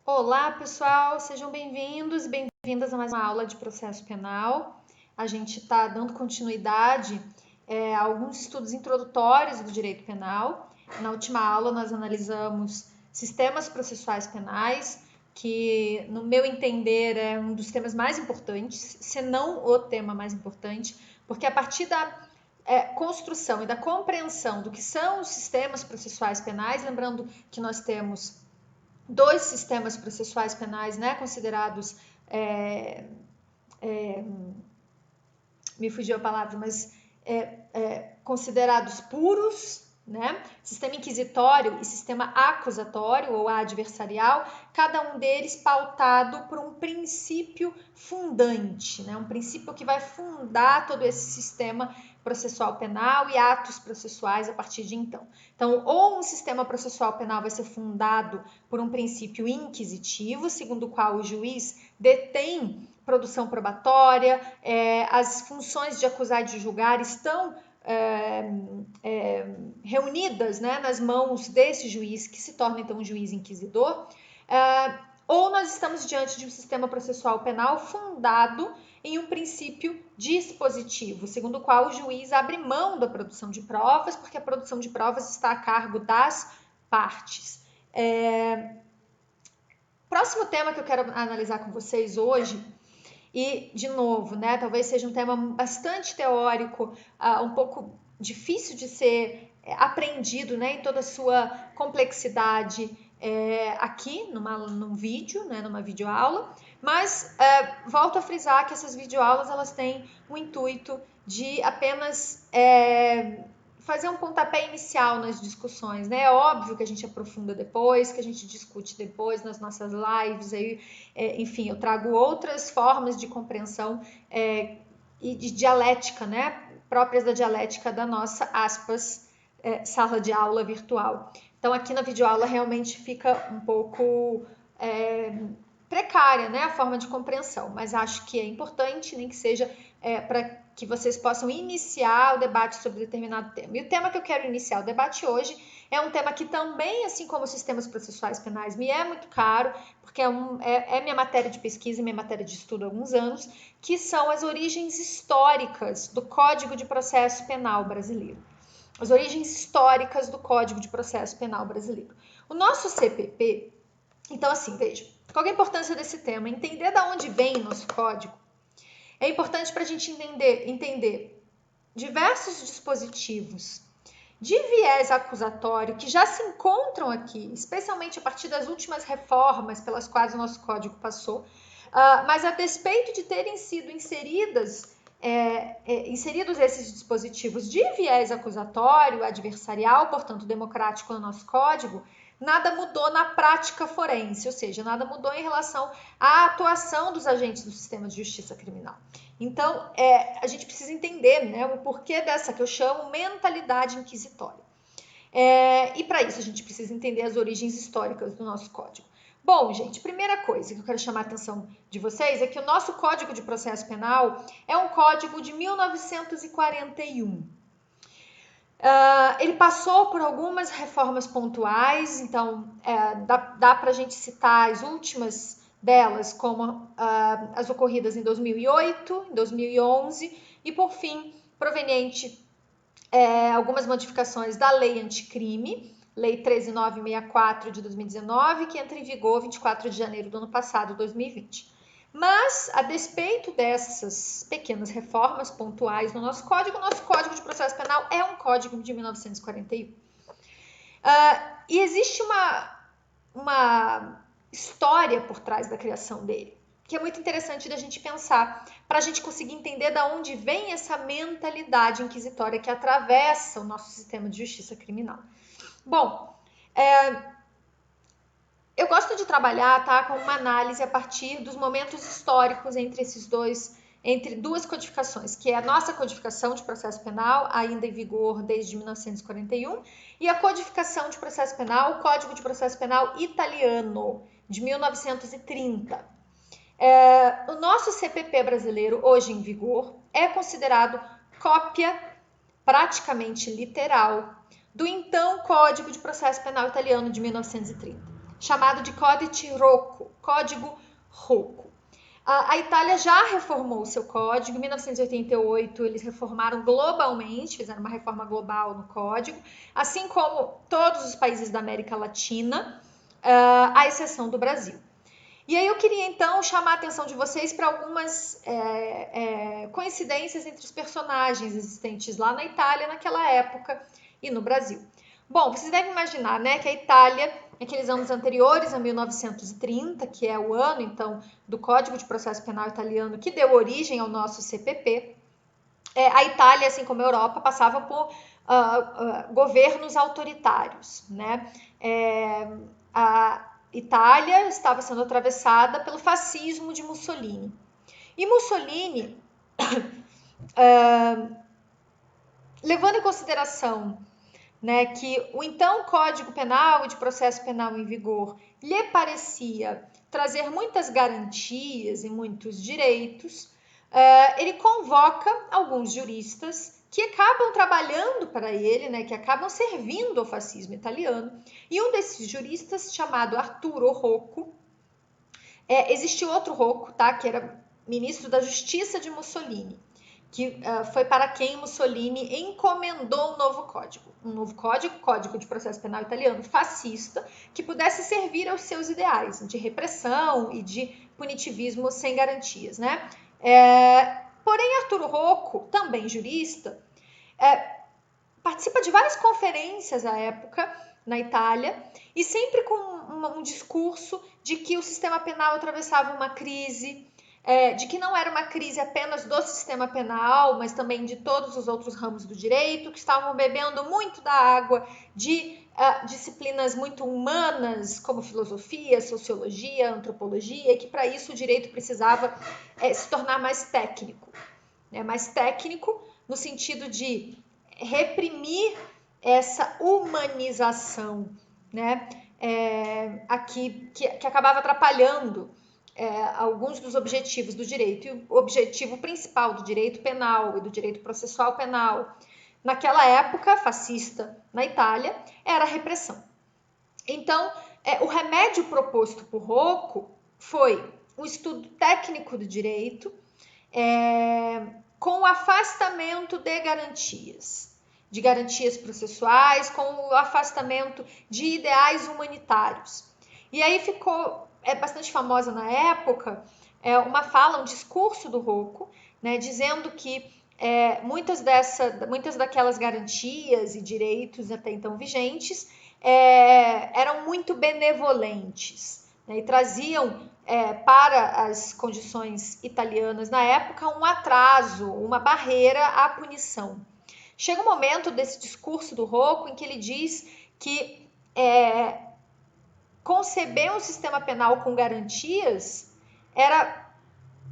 Olá, pessoal, sejam bem-vindos e bem-vindas a mais uma aula de processo penal. A gente está dando continuidade a alguns estudos introdutórios do direito penal. Na última aula, nós analisamos sistemas processuais penais, que, no meu entender, é um dos temas mais importantes, se não o tema mais importante, porque a partir da construção e da compreensão do que são os sistemas processuais penais, lembrando que nós temos dois sistemas processuais penais, né, considerados, me fugiu a palavra, mas considerados puros, né? Sistema inquisitório e sistema acusatório ou adversarial, cada um deles pautado por um princípio fundante, né? Um princípio que vai fundar todo esse sistema processual penal e atos processuais a partir de então. Então, ou um sistema processual penal vai ser fundado por um princípio inquisitivo, segundo o qual o juiz detém produção probatória, as funções de acusar e de julgar estão reunidas, né, nas mãos desse juiz, que se torna então um juiz inquisidor, ou nós estamos diante de um sistema processual penal fundado em um princípio dispositivo, segundo o qual o juiz abre mão da produção de provas, porque a produção de provas está a cargo das partes. Próximo tema que eu quero analisar com vocês hoje, e, de novo, né, talvez seja um tema bastante teórico, um pouco difícil de ser aprendido, né, em toda a sua complexidade aqui num vídeo, né, numa videoaula, mas volto a frisar que essas videoaulas elas têm o intuito de apenas fazer um pontapé inicial nas discussões, né? É óbvio que a gente aprofunda depois, que a gente discute depois nas nossas lives, aí, enfim, eu trago outras formas de compreensão e de dialética, né? Próprias da dialética da nossa, aspas, sala de aula virtual. Então, aqui na videoaula realmente fica um pouco precária, né? A forma de compreensão, mas acho que é importante, nem que seja para que vocês possam iniciar o debate sobre determinado tema. E o tema que eu quero iniciar o debate hoje é um tema que também, assim como os sistemas processuais penais, me é muito caro, porque é minha matéria de pesquisa e minha matéria de estudo há alguns anos, que são as origens históricas do Código de Processo Penal brasileiro. As origens históricas do Código de Processo Penal brasileiro. O nosso CPP, então assim, veja, qual é a importância desse tema? Entender de onde vem o nosso código. É importante para a gente entender diversos dispositivos de viés acusatório que já se encontram aqui, especialmente a partir das últimas reformas pelas quais o nosso código passou, mas a despeito de terem sido inseridos esses dispositivos de viés acusatório, adversarial, portanto democrático no nosso código, nada mudou na prática forense, ou seja, nada mudou em relação à atuação dos agentes do sistema de justiça criminal. Então, a gente precisa entender, né, o porquê dessa que eu chamo mentalidade inquisitória. E para isso a gente precisa entender as origens históricas do nosso código. Bom, gente, primeira coisa que eu quero chamar a atenção de vocês é que o nosso Código de Processo Penal é um código de 1941. Ele passou por algumas reformas pontuais, então dá para a gente citar as últimas delas, como as ocorridas em 2008, em 2011 e, por fim, proveniente algumas modificações da Lei Anticrime, Lei 13.964 de 2019, que entra em vigor 24 de janeiro do ano passado, 2020. Mas, a despeito dessas pequenas reformas pontuais no nosso Código de Processo Penal é um código de 1941. E existe uma história por trás da criação dele, que é muito interessante da gente pensar, para a gente conseguir entender de onde vem essa mentalidade inquisitória que atravessa o nosso sistema de justiça criminal. Bom, eu gosto de trabalhar, tá, com uma análise a partir dos momentos históricos entre duas codificações, que é a nossa codificação de processo penal, ainda em vigor desde 1941, e a codificação de processo penal, o Código de Processo Penal italiano, de 1930. O nosso CPP brasileiro, hoje em vigor, é considerado cópia praticamente literal do então Código de Processo Penal italiano de 1930. chamado de Codice Rocco, Código Rocco. A Itália já reformou o seu código. Em 1988, eles reformaram globalmente, fizeram uma reforma global no código, assim como todos os países da América Latina, à exceção do Brasil. E aí eu queria, então, chamar a atenção de vocês para algumas coincidências entre os personagens existentes lá na Itália naquela época e no Brasil. Bom, vocês devem imaginar, né, que a Itália, naqueles anos anteriores a 1930, que é o ano, então, do Código de Processo Penal Italiano, que deu origem ao nosso CPP, a Itália, assim como a Europa, passava por governos autoritários, né? A Itália estava sendo atravessada pelo fascismo de Mussolini. E Mussolini, levando em consideração, né, que o então Código Penal e de Processo Penal em vigor lhe parecia trazer muitas garantias e muitos direitos, ele convoca alguns juristas que acabam trabalhando para ele, né, que acabam servindo ao fascismo italiano, e um desses juristas, chamado Arturo Rocco, existe outro Rocco, tá, que era ministro da Justiça de Mussolini, que foi para quem Mussolini encomendou um novo código, Código de Processo Penal Italiano fascista, que pudesse servir aos seus ideais de repressão e de punitivismo sem garantias, né? Porém, Arturo Rocco, também jurista, participa de várias conferências à época na Itália e sempre com um discurso de que o sistema penal atravessava uma crise, de que não era uma crise apenas do sistema penal, mas também de todos os outros ramos do direito, que estavam bebendo muito da água de disciplinas muito humanas, como filosofia, sociologia, antropologia, e que para isso o direito precisava se tornar mais técnico, né? Mais técnico no sentido de reprimir essa humanização, né? Aqui que acabava atrapalhando alguns dos objetivos do direito. E o objetivo principal do direito penal e do direito processual penal naquela época fascista na Itália era a repressão. Então, o remédio proposto por Rocco foi o estudo técnico do direito com o afastamento de garantias processuais, com o afastamento de ideais humanitários. E aí ficou bastante famosa na época uma fala, um discurso do Rocco, né, dizendo que muitas daquelas garantias e direitos até então vigentes eram muito benevolentes, né, e traziam para as condições italianas na época um atraso, uma barreira à punição. Chega um momento desse discurso do Rocco em que ele diz que conceber um sistema penal com garantias era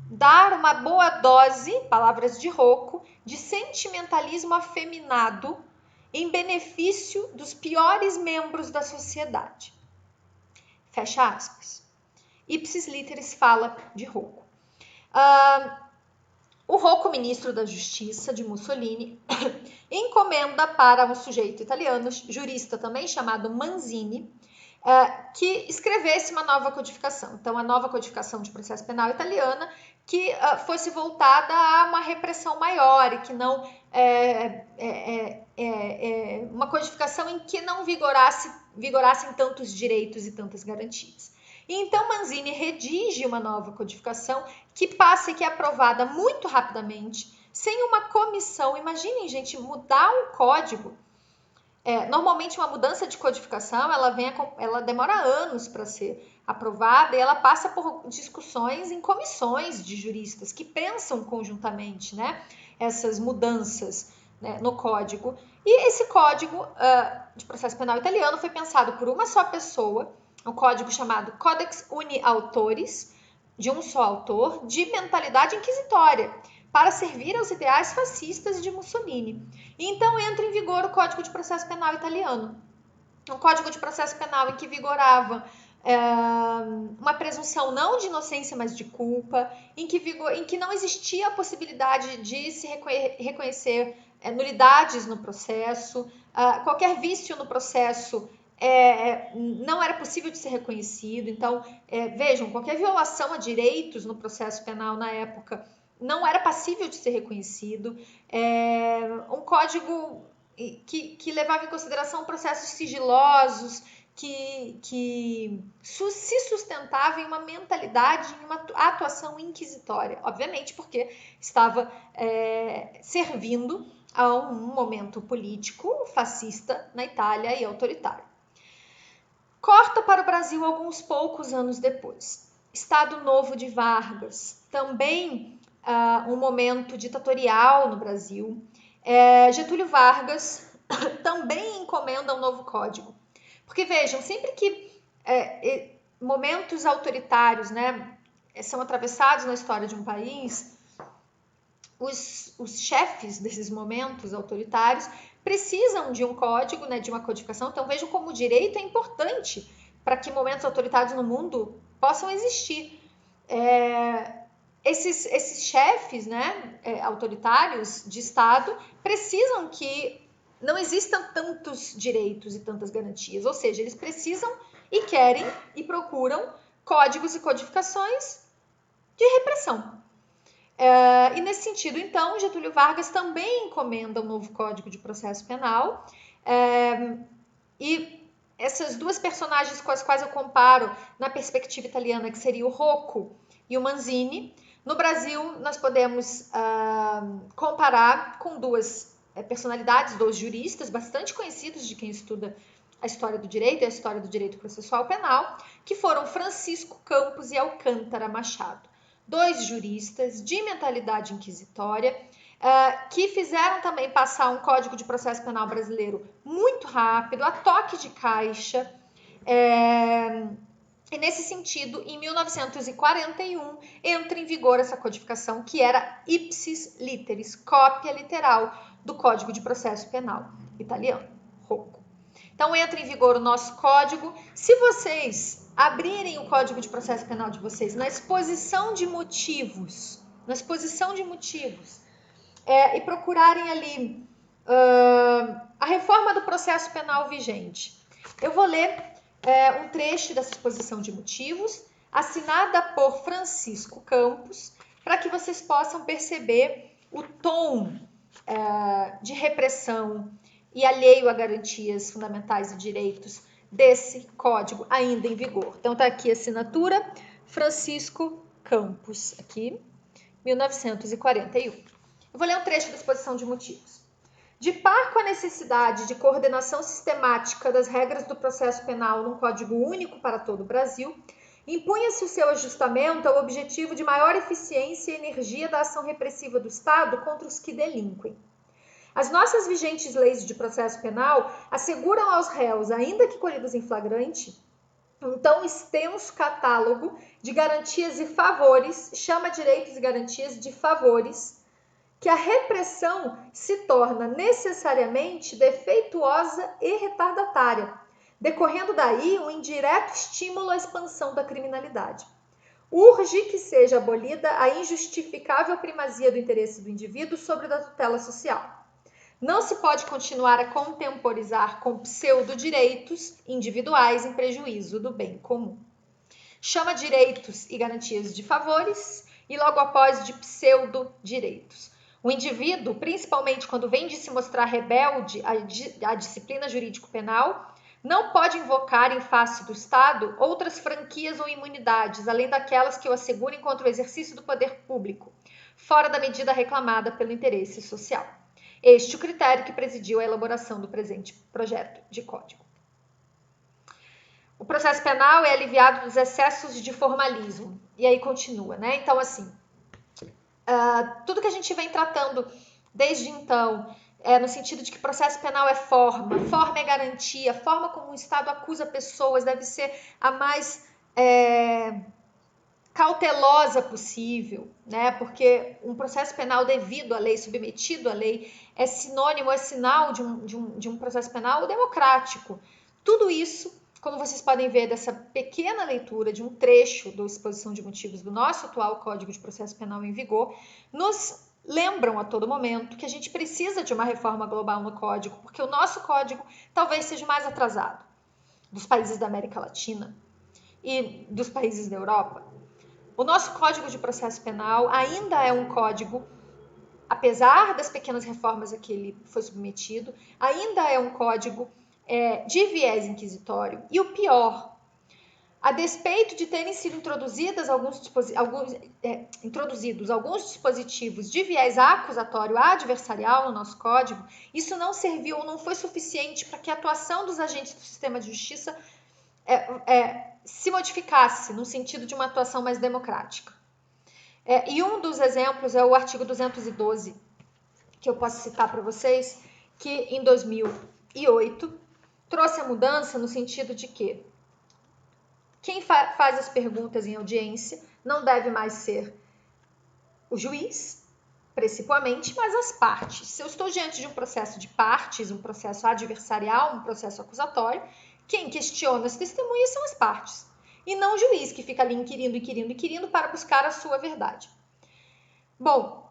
dar uma boa dose, palavras de Rocco, de sentimentalismo afeminado em benefício dos piores membros da sociedade. Fecha aspas. Ipsis literis fala de Rocco. O Rocco, ministro da Justiça de Mussolini, encomenda para um sujeito italiano, jurista também, chamado Manzini, que escrevesse uma nova codificação. Então, a nova codificação de processo penal italiana que fosse voltada a uma repressão maior e que não uma codificação em que não vigorassem tantos direitos e tantas garantias. E então Manzini redige uma nova codificação que passa e que é aprovada muito rapidamente, sem uma comissão. Imaginem, gente, mudar um código. Normalmente uma mudança de codificação ela demora anos para ser aprovada e ela passa por discussões em comissões de juristas que pensam conjuntamente, né, essas mudanças, né, no código. E esse código de processo penal italiano foi pensado por uma só pessoa, um código chamado Codex Uni Autoris, de um só autor, de mentalidade inquisitória, para servir aos ideais fascistas de Mussolini. E então entra em vigor o Código de Processo Penal italiano. Um Código de Processo Penal em que vigorava uma presunção não de inocência, mas de culpa, em que não existia a possibilidade de se reconhecer nulidades no processo, qualquer vício no processo não era possível de ser reconhecido. Então, vejam, qualquer violação a direitos no processo penal na época não era passível de ser reconhecido. Um código que levava em consideração processos sigilosos, que se sustentava em uma mentalidade, em uma atuação inquisitória, obviamente porque estava servindo a um momento político fascista na Itália e autoritário. Corta para o Brasil alguns poucos anos depois. Estado Novo de Vargas, também um momento ditatorial no Brasil. Getúlio Vargas também encomenda um novo código. Porque vejam, sempre que momentos autoritários, né, são atravessados na história de um país, os chefes desses momentos autoritários precisam de um código, né, de uma codificação. Então vejam como o direito é importante para que momentos autoritários no mundo possam existir. Esses chefes, né, autoritários de Estado precisam que não existam tantos direitos e tantas garantias, ou seja, eles precisam e querem e procuram códigos e codificações de repressão. E nesse sentido, então, Getúlio Vargas também encomenda um novo Código de Processo Penal. E essas duas personagens com as quais eu comparo na perspectiva italiana, que seria o Rocco e o Manzini, no Brasil nós podemos comparar com duas personalidades, dois juristas bastante conhecidos de quem estuda a história do direito e a história do direito processual penal, que foram Francisco Campos e Alcântara Machado. Dois juristas de mentalidade inquisitória, que fizeram também passar um Código de Processo Penal brasileiro muito rápido, a toque de caixa. E nesse sentido, em 1941, entra em vigor essa codificação que era ipsis literis, cópia literal do Código de Processo Penal italiano, Rocco. Então entra em vigor o nosso código. Se vocês abrirem o Código de Processo Penal de vocês na exposição de motivos, e procurarem ali a reforma do processo penal vigente, eu vou ler um trecho dessa exposição de motivos, assinada por Francisco Campos, para que vocês possam perceber o tom de repressão e alheio a garantias fundamentais e direitos desse código ainda em vigor. Então tá aqui a assinatura, Francisco Campos, aqui, 1941. Eu vou ler um trecho da exposição de motivos. De par com a necessidade de coordenação sistemática das regras do processo penal num código único para todo o Brasil, impunha-se o seu ajustamento ao objetivo de maior eficiência e energia da ação repressiva do Estado contra os que delinquem. As nossas vigentes leis de processo penal asseguram aos réus, ainda que colhidos em flagrante, um tão extenso catálogo de garantias e favores, chama direitos e garantias de favores, que a repressão se torna necessariamente defeituosa e retardatária, decorrendo daí um indireto estímulo à expansão da criminalidade. Urge que seja abolida a injustificável primazia do interesse do indivíduo sobre a da tutela social. Não se pode continuar a contemporizar com pseudo-direitos individuais em prejuízo do bem comum. Chama direitos e garantias de favores e logo após de pseudo-direitos. O indivíduo, principalmente quando vem de se mostrar rebelde à disciplina jurídico-penal, não pode invocar em face do Estado outras franquias ou imunidades, além daquelas que o assegurem contra o exercício do poder público, fora da medida reclamada pelo interesse social. Este é o critério que presidiu a elaboração do presente projeto de código. O processo penal é aliviado dos excessos de formalismo. E aí continua, né? Então, assim, tudo que a gente vem tratando desde então, no sentido de que processo penal é forma é garantia, a forma como o Estado acusa pessoas deve ser a mais cautelosa possível, né? Porque um processo penal devido à lei, submetido à lei, é sinônimo, é sinal de um processo penal democrático. Tudo isso, como vocês podem ver dessa pequena leitura de um trecho da exposição de motivos do nosso atual Código de Processo Penal em vigor, nos lembram a todo momento que a gente precisa de uma reforma global no Código, porque o nosso Código talvez seja mais atrasado. dos países da América Latina e dos países da Europa, o nosso Código de Processo Penal ainda é um código, apesar das pequenas reformas a que ele foi submetido, ainda é um código de viés inquisitório. E o pior, a despeito de terem sido introduzidos alguns dispositivos de viés acusatório adversarial no nosso código, isso não serviu ou não foi suficiente para que a atuação dos agentes do sistema de justiça se modificasse no sentido de uma atuação mais democrática. E um dos exemplos é o artigo 212, que eu posso citar para vocês, que em 2008 trouxe a mudança no sentido de que quem faz as perguntas em audiência não deve mais ser o juiz, principalmente, mas as partes. Se eu estou diante de um processo de partes, um processo adversarial, um processo acusatório, quem questiona as testemunhas são as partes, e não o juiz, que fica ali inquirindo para buscar a sua verdade. Bom,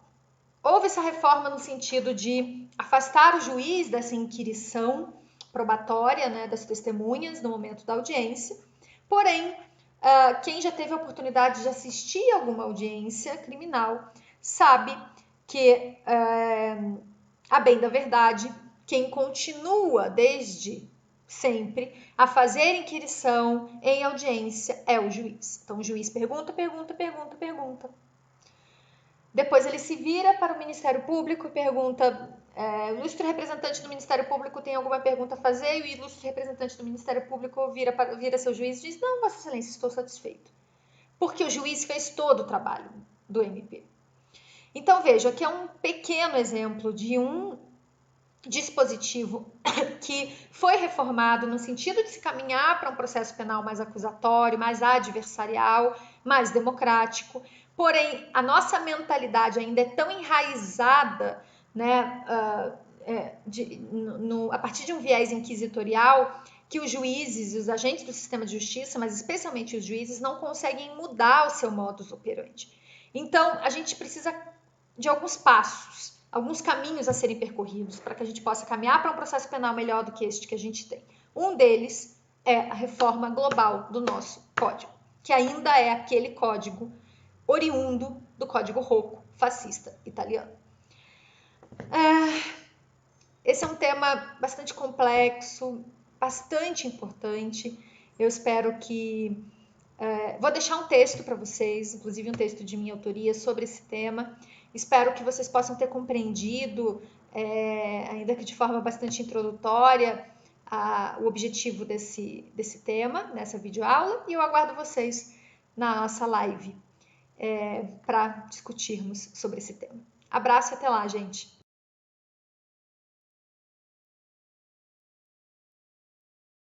houve essa reforma no sentido de afastar o juiz dessa inquirição probatória, né, das testemunhas no momento da audiência. Porém, quem já teve a oportunidade de assistir alguma audiência criminal sabe que, a bem da verdade, quem continua desde sempre a fazer inquirição em audiência é o juiz. Então, o juiz pergunta. Depois ele se vira para o Ministério Público e pergunta, o ilustre representante do Ministério Público tem alguma pergunta a fazer? E o ilustre representante do Ministério Público vira seu juiz e diz, não, Vossa Excelência, estou satisfeito. Porque o juiz fez todo o trabalho do MP. Então, veja, aqui é um pequeno exemplo de um dispositivo que foi reformado no sentido de se caminhar para um processo penal mais acusatório, mais adversarial, mais democrático. Porém, a nossa mentalidade ainda é tão enraizada, né, a partir de um viés inquisitorial, que os juízes e os agentes do sistema de justiça, mas especialmente os juízes, não conseguem mudar o seu modus operandi. Então, a gente precisa de alguns passos, alguns caminhos a serem percorridos para que a gente possa caminhar para um processo penal melhor do que este que a gente tem. Um deles é a reforma global do nosso código, que ainda é aquele código oriundo do Código Rocco fascista italiano. Esse é um tema bastante complexo, bastante importante. Eu espero que... vou deixar um texto para vocês, inclusive um texto de minha autoria sobre esse tema. Espero que vocês possam ter compreendido, ainda que de forma bastante introdutória, o objetivo desse tema, nessa videoaula, e eu aguardo vocês na nossa live para discutirmos sobre esse tema. Abraço e até lá, gente!